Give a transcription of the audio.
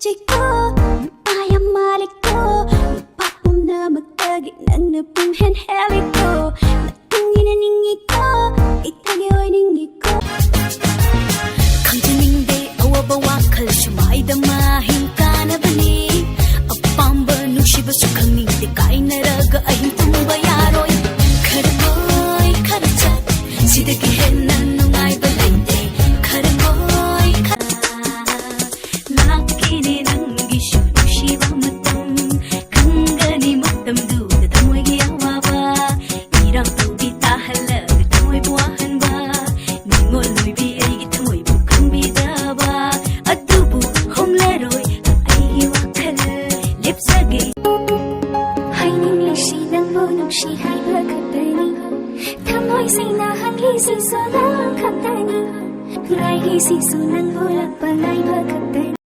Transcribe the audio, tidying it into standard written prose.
찍고 아야 말이고 바쁨 넘어가기 난 punhen helico 나중에는 닝이고 이타게 왜 닝이고 강진인데 어워봐와 칼슈마이다 마힘 까나바니 아빠amba 누시바수 강닝데 까이나라가 아힘 tumba yaroy kharaboy kharachat sidagi henna nungaiba leite kharaboy nakini nangi shunushiba matam kangani matam duda tamoygi awaba irang tubi tahalag tamoy buahan ba ningol nuibi aigi tamoy bukang bidaba atubu homleroy aigi wakal lipsagi haining lishi nang bunong shi hai bakatani tamoy sinahan lisi so lang katani ngai lisi so nang bulak pa ngai bakatani